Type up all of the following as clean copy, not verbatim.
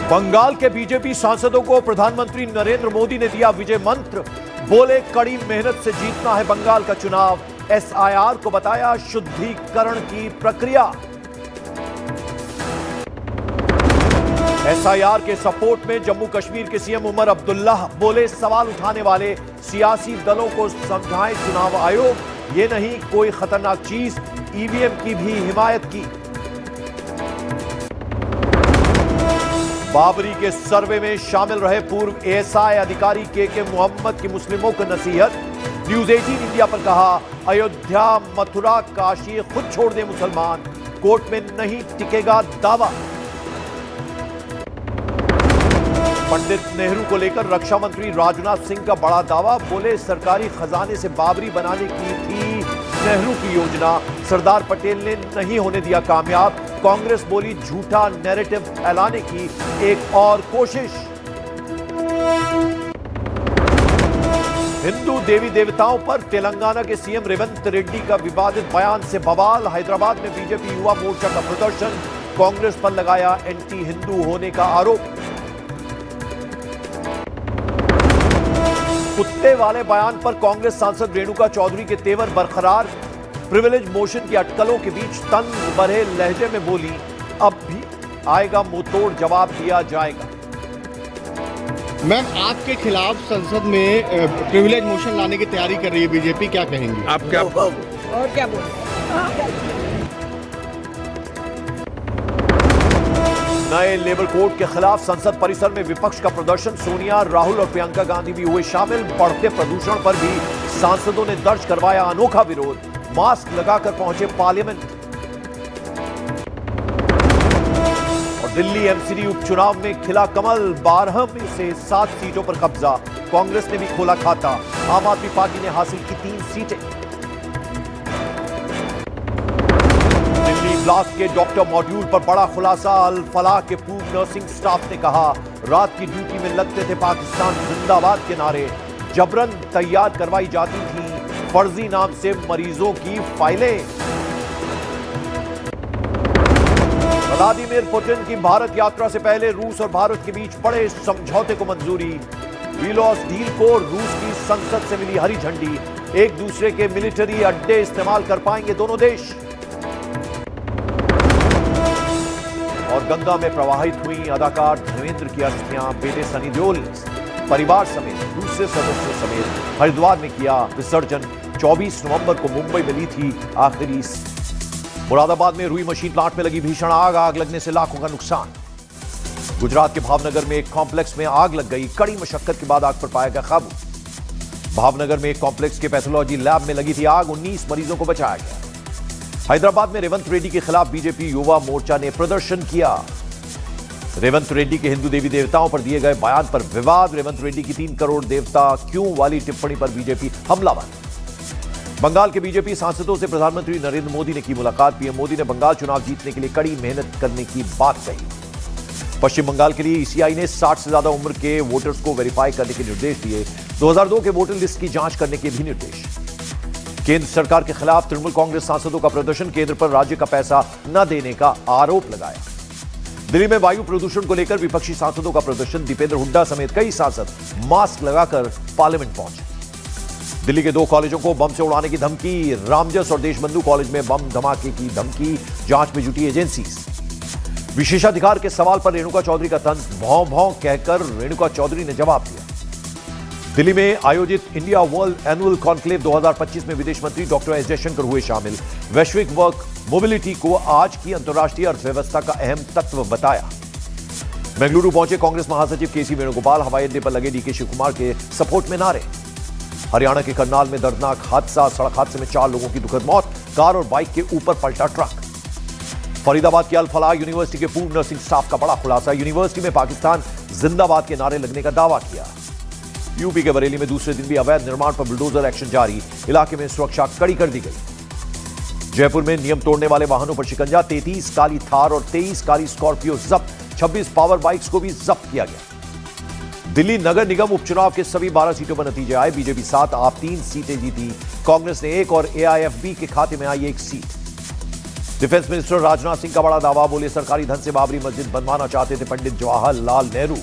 बंगाल के बीजेपी सांसदों को प्रधानमंत्री नरेंद्र मोदी ने दिया विजय मंत्र। बोले कड़ी मेहनत से जीतना है बंगाल का चुनाव। एसआईआर को बताया शुद्धिकरण की प्रक्रिया। एसआईआर के सपोर्ट में जम्मू कश्मीर के सीएम उमर अब्दुल्लाह बोले सवाल उठाने वाले सियासी दलों को समझाएं चुनाव आयोग, ये नहीं कोई खतरनाक चीज। ईवीएम की भी हिमायत की। बाबरी के सर्वे में शामिल रहे पूर्व एएसआई अधिकारी के मोहम्मद की मुस्लिमों को नसीहत। न्यूज 18 इंडिया पर कहा, अयोध्या मथुरा काशी खुद छोड़ दे मुसलमान, कोर्ट में नहीं टिकेगा दावा। पंडित नेहरू को लेकर रक्षा मंत्री राजनाथ सिंह का बड़ा दावा। बोले सरकारी खजाने से बाबरी बनाने की थी नेहरू की योजना, सरदार पटेल ने नहीं होने दिया कामयाब। कांग्रेस बोली झूठा नैरेटिव फैलाने की एक और कोशिश। हिंदू देवी देवताओं पर तेलंगाना के सीएम रेवंत रेड्डी का विवादित बयान से बवाल। हैदराबाद में बीजेपी युवा मोर्चा का प्रदर्शन, कांग्रेस पर लगाया एंटी हिंदू होने का आरोप। कुत्ते वाले बयान पर कांग्रेस सांसद रेणुका चौधरी के तेवर बरकरार। प्रिविलेज मोशन की अटकलों के बीच तंज भरे लहजे में बोली, अब भी आएगा मुंहतोड़ जवाब दिया जाएगा। मैम, आपके खिलाफ संसद में प्रिविलेज मोशन लाने की तैयारी कर रही है बीजेपी, क्या कहेंगी आप? क्या और क्या बोलें? नए लेबर कोड के खिलाफ संसद परिसर में विपक्ष का प्रदर्शन। सोनिया, राहुल और प्रियंका गांधी भी हुए शामिल। बढ़ते प्रदूषण पर भी सांसदों ने दर्ज करवाया अनोखा विरोध। मास्क लगाकर पहुंचे पार्लियामेंट। और दिल्ली एमसीडी उपचुनाव में खिला कमल, 12 में से 7 सीटों पर कब्जा। कांग्रेस ने भी खोला खाता। आम आदमी पार्टी ने हासिल की 3 सीटें। दिल्ली ब्लास्ट के डॉक्टर मॉड्यूल पर बड़ा खुलासा। अल फलाह के पूर्व नर्सिंग स्टाफ ने कहा, रात की ड्यूटी में लगते थे पाकिस्तान जिंदाबाद के नारे। जबरन तैयार करवाई जाती थी फर्जी नाम से मरीजों की फाइलें। व्लादिमीर पुतिन की भारत यात्रा से पहले रूस और भारत के बीच बड़े समझौते को मंजूरी। विलॉस डील को रूस की संसद से मिली हरी झंडी। एक दूसरे के मिलिट्री अड्डे इस्तेमाल कर पाएंगे दोनों देश। और गंगा में प्रवाहित हुई अदाकार धर्मेंद्र की अस्थियां। बेटे सनी देओल परिवार समेत दूसरे सदस्यों समेत हरिद्वार में किया विसर्जन। 24 नवंबर को मुंबई में ली थी आखिरी। मुरादाबाद में रुई मशीन प्लांट में लगी भीषण आग। आग लगने से लाखों का नुकसान। गुजरात के भावनगर में एक कॉम्प्लेक्स में आग लग गई। कड़ी मशक्कत के बाद आग पर पाया गया काबू। भावनगर में एक कॉम्प्लेक्स के पैथोलॉजी लैब में लगी थी आग। 19 मरीजों को बचाया गया। हैदराबाद में रेवंत रेड्डी के खिलाफ बीजेपी युवा मोर्चा ने प्रदर्शन किया। रेवंत रेड्डी के हिंदू देवी देवताओं पर दिए गए बयान पर विवाद। रेवंत रेड्डी की 3 करोड़ देवता क्यों वाली टिप्पणी पर बीजेपी हमलावर। बंगाल के बीजेपी सांसदों से प्रधानमंत्री नरेंद्र मोदी ने की मुलाकात। पीएम मोदी ने बंगाल चुनाव जीतने के लिए कड़ी मेहनत करने की बात कही। पश्चिम बंगाल के लिए ईसीआई ने 60 से ज्यादा उम्र के वोटर्स को वेरीफाई करने के निर्देश दिए। 2002 के वोटर लिस्ट की जांच करने के भी निर्देश। केंद्र सरकार के खिलाफ तृणमूल कांग्रेस सांसदों का प्रदर्शन। केंद्र पर राज्य का पैसा न देने का आरोप लगाया। दिल्ली में वायु प्रदूषण को लेकर विपक्षी सांसदों का प्रदर्शन। दीपेंद्र हुड्डा समेत कई सांसद मास्क लगाकर पार्लियामेंट पहुंचे। दिल्ली के 2 कॉलेजों को बम से उड़ाने की धमकी। रामजस और देशबंधु कॉलेज में बम धमाके की धमकी। जांच में जुटी एजेंसीज। विशेषाधिकार के सवाल पर रेणुका चौधरी का तंज। भौं भौं कहकर रेणुका चौधरी ने जवाब दिया। दिल्ली में आयोजित इंडिया वर्ल्ड एनुअल कॉन्क्लेव 2025 में विदेश मंत्री डॉक्टर एस जयशंकर हुए शामिल। वैश्विक वर्क मोबिलिटी को आज की अंतर्राष्ट्रीय अर्थव्यवस्था का अहम तत्व बताया। बेंगलुरु पहुंचे कांग्रेस महासचिव केसी वेणुगोपाल। हवाई अड्डे पर लगे डीके शिव कुमार के सपोर्ट में नारे। हरियाणा के करनाल में दर्दनाक हादसा। सड़क हादसे में 4 लोगों की दुखद मौत। कार और बाइक के ऊपर पलटा ट्रक। फरीदाबाद के अल फलाह यूनिवर्सिटी के पूर्व नर्सिंग स्टाफ का बड़ा खुलासा। यूनिवर्सिटी में पाकिस्तान जिंदाबाद के नारे लगने का दावा किया। यूपी के बरेली में दूसरे दिन भी अवैध निर्माण पर बुलडोजर एक्शन जारी। इलाके में सुरक्षा कड़ी कर दी गई। जयपुर में नियम तोड़ने वाले वाहनों पर शिकंजा। 33 काली थार और 23 काली स्कॉर्पियो जब्त। 26 पावर बाइक्स को भी जब्त किया गया। दिल्ली नगर निगम उपचुनाव के सभी 12 सीटों पर नतीजे आए। बीजेपी 7, आप 3 सीटें जीती। कांग्रेस ने 1 और एआईएफबी के खाते में आई 1 seat. Defence minister Rajnath Singh का बड़ा दावा, बोले सरकारी धन से बाबरी मस्जिद बनवाना चाहते थे पंडित जवाहरलाल नेहरू।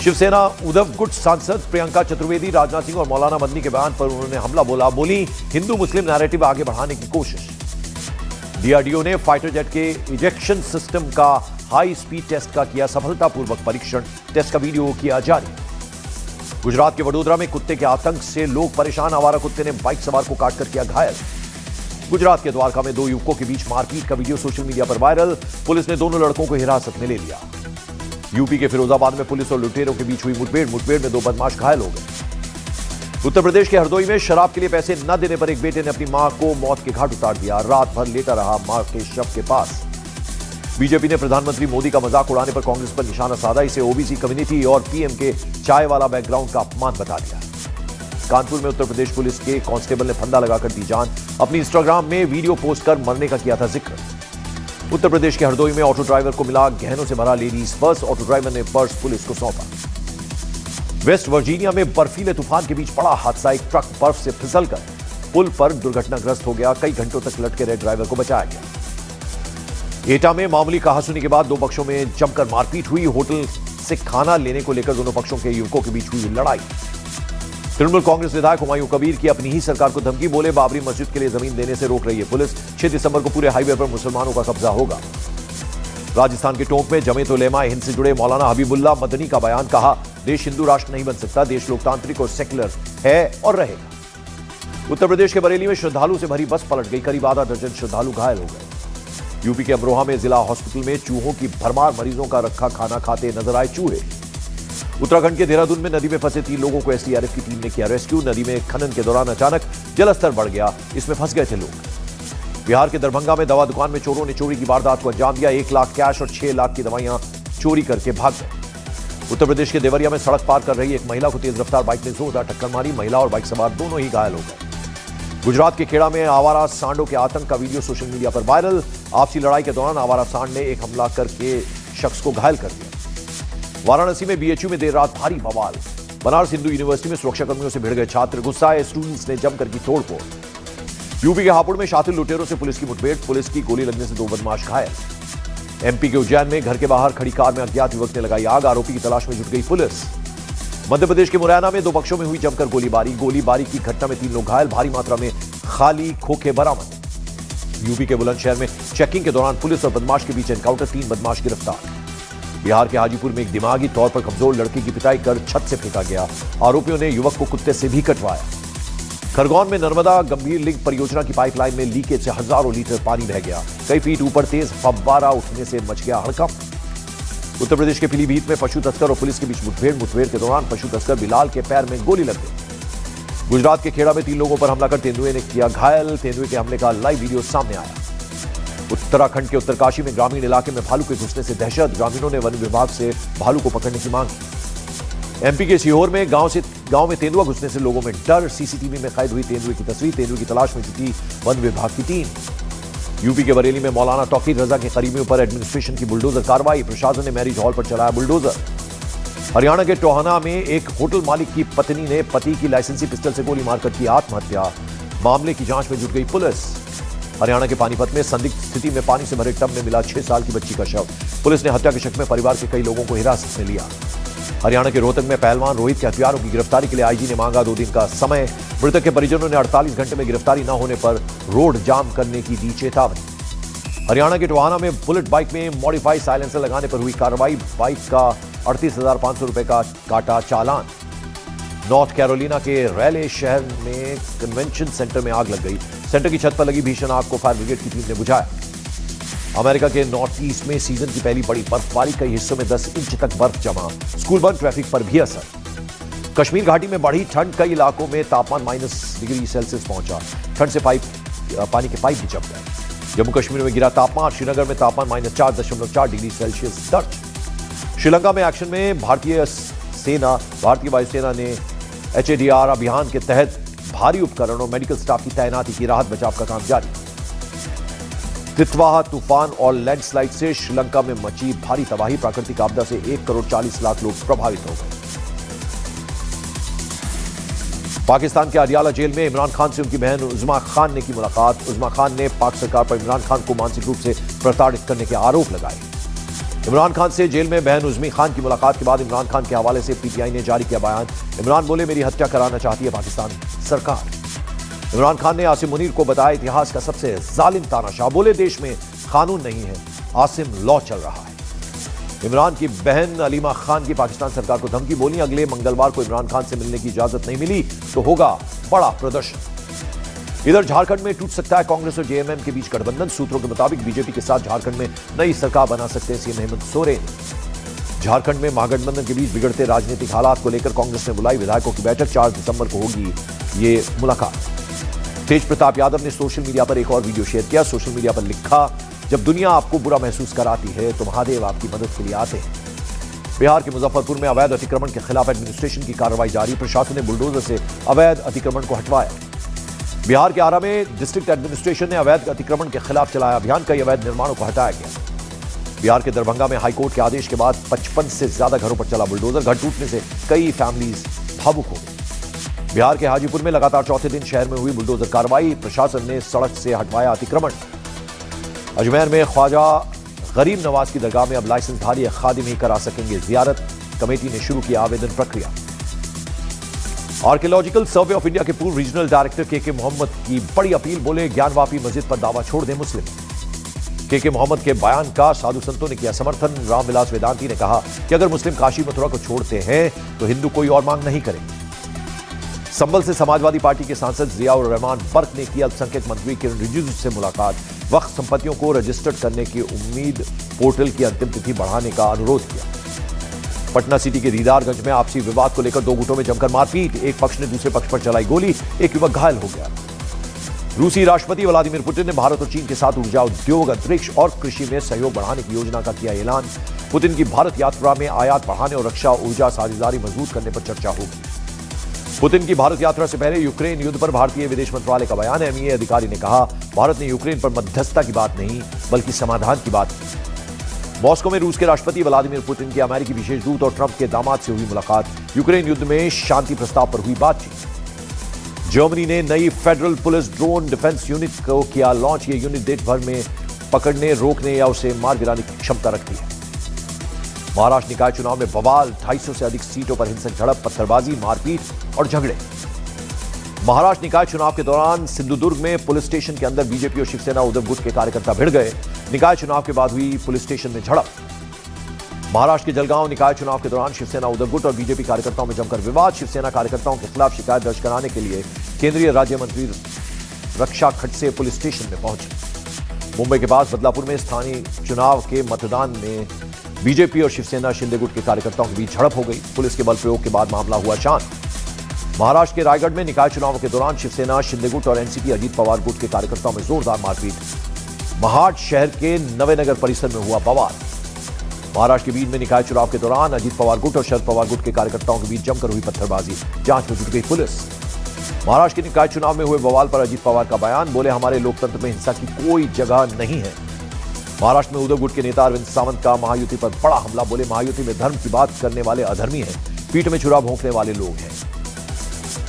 शिवसेना उद्धव गुट सांसद प्रियंका चतुर्वेदी राजनाथ सिंह और मौलाना मदनी के बयान पर उन्होंने हमला बोला, बोली हिंदू मुस्लिम नैरेटिव आगे बढ़ाने की कोशिश। डीआरडीओ ने फाइटर जेट के इजेक्शन सिस्टम का हाई स्पीड टेस्ट का किया सफलतापूर्वक परीक्षण, टेस्ट का वीडियो किया जारी। गुजरात के वडोदरा में कुत्ते के आतंक से लोग परेशान, आवारा कुत्ते ने बाइक सवार को काटकर किया घायल। गुजरात के द्वारका में 2 युवकों के बीच मारपीट का वीडियो सोशल मीडिया पर वायरल, पुलिस ने दोनों लड़कों को हिरासत में ले लिया। यूपी के फिरोजाबाद में पुलिस और लुटेरों के बीच हुई मुठभेड़ में 2 बदमाश घायल हो गए। उत्तर प्रदेश के हरदोई में शराब के लिए पैसे न देने पर एक बेटे ने अपनी मां को मौत के घाट उतार दिया, रात भर लेटा रहा मां के शव के पास। बीजेपी ने प्रधानमंत्री मोदी का मजाक उड़ाने पर कांग्रेस पर निशाना साधा, इसे ओबीसी कम्युनिटी और पीएम के चाय वाला बैकग्राउंड का अपमान बता दिया। कानपुर में उत्तर प्रदेश पुलिस के कांस्टेबल ने फंदा लगाकर दी जान, अपनी इंस्टाग्राम में वीडियो पोस्ट कर मरने का किया था जिक्र। उत्तर प्रदेश के हरदोई में ऑटो ड्राइवर को मिला गहनों से भरा लेडीज पर्स, ऑटो ड्राइवर ने पर्स पुलिस को सौंपा। वेस्ट वर्जीनिया में बर्फीले तूफान के बीच बड़ा हादसा, एक ट्रक बर्फ से फिसलकर पुल पर दुर्घटनाग्रस्त हो गया, कई घंटों तक लटके रहे ड्राइवर को बचाया गया। एटा में मामूली कहासुनी के बाद 2 पक्षों में जमकर मारपीट हुई, होटल से खाना लेने को लेकर दोनों पक्षों के युवकों के बीच हुई लड़ाई। तृणमूल कांग्रेस विधायक हुमायूं कबीर की अपनी ही सरकार को धमकी, बोले बाबरी मस्जिद के लिए जमीन देने से रोक रही है पुलिस, 6 दिसंबर को पूरे हाईवे पर मुसलमानों का कब्जा होगा। राजस्थान के टोंक में जमीयत उलेमा हिंद से जुड़े मौलाना हबीबुल्लाह मदनी का बयान, कहा देश हिंदू राष्ट्र नहीं बन सकता, देश लोकतांत्रिक और सेक्युलर है और रहेगा। उत्तर प्रदेश के बरेली में श्रद्धालु से भरी बस पलट गई, करीब आधा दर्जन श्रद्धालु घायल हो गए। यूपी के अमरोहा में जिला हॉस्पिटल में चूहों की भरमार, मरीजों का रखा खाना खाते नजर आए चूहे। उत्तराखंड के देहरादून में नदी में फंसे 3 लोगों को एसडीआरएफ की टीम ने किया रेस्क्यू, नदी में खनन के दौरान अचानक जलस्तर बढ़ गया, इसमें फंस गए थे लोग। बिहार के दरभंगा में दवा दुकान में चोरों ने चोरी की वारदात को अंजाम दिया, 1 लाख कैश और 6 लाख की दवाइयां चोरी करके भाग गए। उत्तर प्रदेश के देवरिया में सड़क पार कर रही एक महिला को तेज रफ्तार बाइक ने जोरदार टक्कर मारी, महिला और बाइक सवार दोनों ही घायल हो गए। गुजरात के खेड़ा में आवारा सांडों के आतंक का वीडियो सोशल मीडिया पर वायरल, आपसी लड़ाई के दौरान आवारा सांड ने एक हमला करके शख्स को घायल कर दिया। वाराणसी में बीएचयू में देर रात भारी बवाल, बनारस हिंदू यूनिवर्सिटी में सुरक्षाकर्मियों से भिड़ गए छात्र, गुस्साए स्टूडेंट्स ने जमकर की तोड़फोड़। यूपी के हापुड़ में शातिर लुटेरों से पुलिस की मुठभेड़, पुलिस की गोली लगने से 2 बदमाश घायल। एमपी के उज्जैन में घर के बाहर खड़ी कार में अज्ञात युवक ने लगाई आग, आरोपी की तलाश में जुट गई पुलिस। मध्य प्रदेश के मुरैना में 2 पक्षों में हुई जमकर गोलीबारी की घटना में 3 लोग घायल, भारी मात्रा में खाली खोखे बरामद। यूपी के बुलंदशहर में चेकिंग के दौरान पुलिस और बदमाश के बीच एनकाउंटर, 3 बदमाश गिरफ्तार। बिहार के हाजीपुर में एक दिमागी तौर पर कमजोर लड़की की पिटाई कर छत से फेंका गया, आरोपियों ने युवक को कुत्ते से भी कटवाया। खरगोन में नर्मदा गंभीर लिंक परियोजना की पाइपलाइन में लीकेज से हजारों लीटर पानी बह गया, कई फीट ऊपर तेज फव्वारा उठने से मच गया हड़कंप। उत्तर प्रदेश के पीलीभीत में पशु तस्कर और पुलिस के बीच मुठभेड़ के दौरान पशु तस्कर बिलाल के पैर में गोली लग गई। गुजरात के खेड़ा में 3 लोगों पर हमला कर तेंदुए ने किया घायल, तेंदुए के हमले का लाइव वीडियो सामने आया। उत्तराखंड के उत्तरकाशी में ग्रामीण इलाके में भालू के घुसने से दहशत, ग्रामीणों ने वन विभाग से भालू को पकड़ने की मांग की। एमपी के सीहोर में गांव में तेंदुआ घुसने से लोगों में डर, सीसीटीवी में कैद हुई तेंदुए की तस्वीर, तेंदुए की तलाश में जुटी वन विभाग की टीम। यूपी के बरेली में मौलाना तौकीर रजा के करीबियों पर एडमिनिस्ट्रेशन की बुलडोजर कार्रवाई, प्रशासन ने मैरिज हॉल पर चलाया बुलडोजर। हरियाणा के टोहाना में एक होटल मालिक की पत्नी ने पति की लाइसेंसी पिस्टल से गोली मारकर की आत्महत्या, मामले की जांच में जुट गई पुलिस। हरियाणा के पानीपत में संदिग्ध स्थिति में पानी से भरे टब में मिला 6 साल की बच्ची का शव, पुलिस ने हत्या के शक में परिवार के कई लोगों को हिरासत में लिया। हरियाणा के रोहतक में पहलवान रोहित के हत्यारों की गिरफ्तारी के लिए आईजी ने मांगा 2 दिन का समय, मृतक के परिजनों ने 48 घंटे में गिरफ्तारी न होने पर रोड जाम करने की दी चेतावनी। हरियाणा के टोहाना में बुलेट बाइक में मॉडिफाइड साइलेंसर लगाने पर हुई कार्रवाई, बाइक का 38,500 रुपए का काटा चालान। नॉर्थ कैरोलिना के रैले शहर में कन्वेंशन सेंटर में आग लग गई, सेंटर की छत पर लगी भीषण आग को फायर ब्रिगेड की टीम ने बुझाया। अमेरिका के नॉर्थ ईस्ट में सीजन की पहली बड़ी बर्फबारी, कई हिस्सों में 10 इंच तक बर्फ जमा, स्कूल बंद, ट्रैफिक पर भी असर। कश्मीर घाटी में बढ़ी ठंड, कई इलाकों में तापमान -डिग्री पहुंचा, ठंड से पानी के पाइप भी जम गए। जम्मू कश्मीर में गिरा तापमान, श्रीनगर में तापमान -4.4 डिग्री सेल्सियस दर्ज। श्रीलंका में एक्शन में भारतीय वायुसेना ने HADR अभियान के तहत भारी उपकरण और मेडिकल स्टाफ की तैनाती की, राहत बचाव का काम जारी। तितवाह तूफान और लैंडस्लाइड से श्रीलंका में मची भारी तबाही, प्राकृतिक आपदा से 1 करोड़ 40 लाख लोग प्रभावित हो गए। पाकिस्तान के अडियाला जेल में इमरान खान से उनकी बहन उज़मा खान ने की मुलाकात। उज़मा खान ने पाक सरकार पर इमरान खान को मानसिक रूप से प्रताड़ित करने के आरोप लगाए। इमरान खान से जेल में बहन उज़मी खान की मुलाकात के बाद इमरान खान के हवाले से पीटीआई ने जारी किया बयान। इमरान बोले, मेरी हत्या कराना चाहती है पाकिस्तान सरकार। इमरान खान ने आसिम मुनीर को बताया इतिहास का सबसे जालिम तानाशाह। बोले, देश में कानून नहीं है, आसिम लॉ चल रहा है। इमरान की बहन अलीमा खान की पाकिस्तान सरकार को धमकी। बोली, अगले मंगलवार को इमरान खान से मिलने की इजाजत नहीं मिली तो होगा बड़ा प्रदर्शन। इधर झारखंड में टूट सकता है कांग्रेस और जेएमएम के बीच गठबंधन। सूत्रों के मुताबिक बीजेपी के साथ झारखंड में नई सरकार बना सकते हैं सीएम हेमंत सोरेन। झारखंड में महागठबंधन के बीच बिगड़ते राजनीतिक हालात को लेकर कांग्रेस ने बुलाई विधायकों की बैठक। 4 दिसंबर को होगी ये मुलाकात। तेज प्रताप यादव ने सोशल मीडिया पर एक और वीडियो शेयर किया। सोशल मीडिया पर लिखा, जब दुनिया आपको बुरा महसूस कराती है तो महादेव आपकी मदद के लिए आते हैं। बिहार के मुजफ्फरपुर में अवैध अतिक्रमण के खिलाफ एडमिनिस्ट्रेशन की कार्रवाई जारी। प्रशासन ने बुलडोजर से अवैध अतिक्रमण को हटवाया। बिहार के आरा में डिस्ट्रिक्ट एडमिनिस्ट्रेशन ने अवैध अतिक्रमण के खिलाफ चलाया अभियान। कई अवैध निर्माणों को हटाया गया। बिहार के दरभंगा में हाईकोर्ट के आदेश के बाद 55 से ज्यादा घरों पर चला बुलडोजर। घर टूटने से कई फैमिलीज भावुक हो गई। बिहार के हाजीपुर में लगातार चौथे दिन शहर में हुई बुलडोजर कार्रवाई। प्रशासन ने सड़क से हटवाया अतिक्रमण। अजमेर में ख्वाजा गरीब नवाज की दरगाह में अब लाइसेंसधारी खादिम ही करा सकेंगे जियारत। कमेटी ने शुरू किया आवेदन प्रक्रिया। आर्कियोलॉजिकल सर्वे ऑफ इंडिया के पूर्व रीजनल डायरेक्टर के मोहम्मद की बड़ी अपील। बोले, ज्ञानवापी मस्जिद पर दावा छोड़ दें मुस्लिम। के मोहम्मद के बयान का साधु संतों ने किया समर्थन। रामविलास वेदांती ने कहा कि अगर मुस्लिम काशी मथुरा को छोड़ते हैं तो हिंदू कोई और मांग नहीं करेंगे। संभल से समाजवादी पार्टी के सांसद जियाउर रहमान बर्क ने की अल्पसंख्यक मंत्री किरण रिजिजू से मुलाकात। वक्फ संपत्तियों को रजिस्टर्ड करने की उम्मीद, पोर्टल की अंतिम तिथि बढ़ाने का अनुरोध किया। पटना सिटी के दीदारगंज में आपसी विवाद को लेकर 2 गुटों में जमकर मारपीट। एक पक्ष ने दूसरे पक्ष पर चलाई गोली। एक युवक घायल हो गया। रूसी राष्ट्रपति व्लादिमीर पुतिन ने भारत और चीन के साथ ऊर्जा, उद्योग, अंतरिक्ष और कृषि में सहयोग बढ़ाने की योजना का किया ऐलान। पुतिन की भारत यात्रा में आयात बढ़ाने और रक्षा ऊर्जा साझेदारी मजबूत करने पर चर्चा होगी। पुतिन की भारत यात्रा से पहले यूक्रेन युद्ध पर भारतीय विदेश मंत्रालय का बयान। एमईए अधिकारी ने कहा, भारत ने यूक्रेन पर मध्यस्थता की बात नहीं बल्कि समाधान की बात की। मॉस्को में रूस के राष्ट्रपति व्लादिमीर पुतिन के अमेरिकी विशेष दूत और ट्रंप के दामाद से हुई मुलाकात। यूक्रेन युद्ध में शांति प्रस्ताव पर हुई बातचीत। जर्मनी ने नई federal police drone defence unit को किया लॉन्च। ये यूनिट देश भर में पकड़ने, रोकने या उसे मार गिराने की क्षमता रखती है। महाराष्ट्र निकाय चुनाव में बवाल। 250 से अधिक सीटों पर हिंसक झड़प, पत्थरबाजी, मारपीट और झगड़े। महाराष्ट्र निकाय चुनाव के दौरान सिंधुदुर्ग में पुलिस स्टेशन के अंदर बीजेपी और शिवसेना उद्धव गुट के कार्यकर्ता भिड़ गए। निकाय चुनाव के बाद हुई पुलिस स्टेशन में झड़प। महाराष्ट्र के जलगांव निकाय चुनाव के दौरान शिवसेना उद्धव गुट और बीजेपी कार्यकर्ताओं में जमकर विवाद। शिवसेना कार्यकर्ताओं के खिलाफ शिकायत दर्ज कराने के लिए केंद्रीय राज्य मंत्री रक्षा खड़से पुलिस स्टेशन में पहुंचे। मुंबई के पास बदलापुर में स्थानीय चुनाव के मतदान में बीजेपी और शिवसेना शिंदे गुट के कार्यकर्ताओं के बीच झड़प हो गई। पुलिस के बल प्रयोग के बाद मामला हुआ शांत। महाराष्ट्र के रायगढ़ में निकाय चुनाव के दौरान शिवसेना शिंदे गुट और एनसीपी अजीत पवार गुट के कार्यकर्ताओं में जोरदार मारपीट। महाड शहर के नवेनगर परिसर में हुआ बवाल। महाराष्ट्र के बीच में निकाय चुनाव के दौरान अजीत पवार गुट और शरद पवार गुट के कार्यकर्ताओं के बीच जमकर हुई पत्थरबाजी। जांच में जुट गई पुलिस। महाराष्ट्र के निकाय चुनाव में हुए बवाल पर अजीत पवार का बयान। बोले, हमारे लोकतंत्र में हिंसा की कोई जगह नहीं है। महाराष्ट्र में उद्धव गुट के नेता अरविंद सावंत का महायुति पर बड़ा हमला। बोले, महायुति में धर्म की बात करने वाले अधर्मी हैं, पीठ में छुरा भोंकने वाले लोग हैं।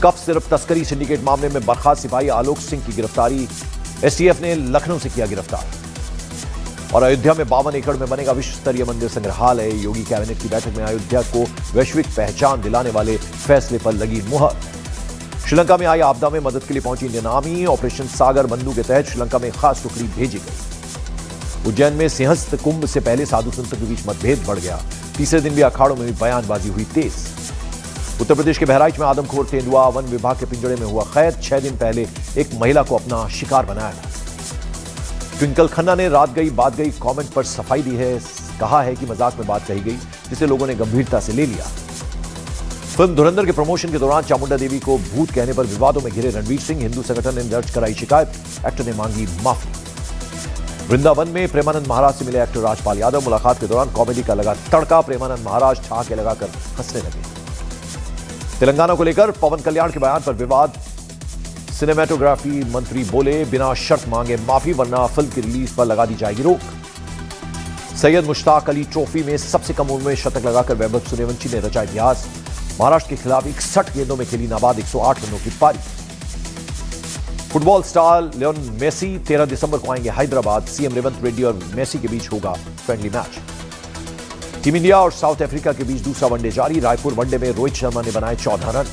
कफ सिर्फ तस्करी सिंडिकेट मामले में बर्खास्त सिपाही आलोक सिंह की गिरफ्तारी। एसटीएफ ने लखनऊ से किया गिरफ्तार। और अयोध्या में 52 एकड़ में बनेगा विश्व स्तरीय मंदिर संग्रहालय। योगी कैबिनेट की बैठक में अयोध्या को वैश्विक पहचान दिलाने वाले फैसले पर लगी मुहर। श्रीलंका में आई आपदा में मदद के लिए पहुंची इंडियन आर्मी। ऑपरेशन सागर बंधु के तहत श्रीलंका में खास टुकड़ी भेजी गई। उज्जैन में सिंहस्थ कुंभ से पहले साधु संतों के बीच मतभेद बढ़ गया। तीसरे दिन भी अखाड़ों में बयानबाजी हुई तेज। उत्तर प्रदेश के बहराइच में आदमखोर तेंदुआ वन विभाग के पिंजड़े में हुआ कैद। 6 दिन पहले एक महिला को अपना शिकार बनाया था। ट्विंकल खन्ना ने रात गई बात गई कमेंट पर सफाई दी है। कहा है कि मजाक में बात कही गई जिसे लोगों ने गंभीरता से ले लिया। फिल्म धुरंधर के प्रमोशन के दौरान चामुंडा देवी को भूत कहने पर विवादों में घिरे रणवीर सिंह। हिंदू संगठन ने दर्ज कराई शिकायत। एक्टर ने मांगी माफी। वृंदावन में प्रेमानंद महाराज से मिले एक्टर राजपाल यादव। मुलाकात के दौरान कॉमेडी का लगा तड़का। प्रेमानंद महाराज ठहाके लगाकर हंसने लगे। तेलंगाना को लेकर पवन कल्याण के बयान पर विवाद। सिनेमेटोग्राफी मंत्री बोले, बिना शर्त मांगे माफी वरना फिल्म की रिलीज पर लगा दी जाएगी रोक। सैयद मुश्ताक अली ट्रॉफी में सबसे कम उम्र में शतक लगाकर वैभव सूर्यवंशी ने रचा इतिहास। महाराष्ट्र के खिलाफ 61 गेंदों में खेली नाबाद 108 रनों की पारी। फुटबॉल स्टार लियोन मेसी 13 दिसंबर को आएंगे हैदराबाद। सीएम रेवंत रेड्डी और मेसी के बीच होगा फ्रेंडली मैच। टीम इंडिया और साउथ अफ्रीका के बीच दूसरा वनडे जारी। रायपुर वनडे में रोहित शर्मा ने बनाए 14 रन।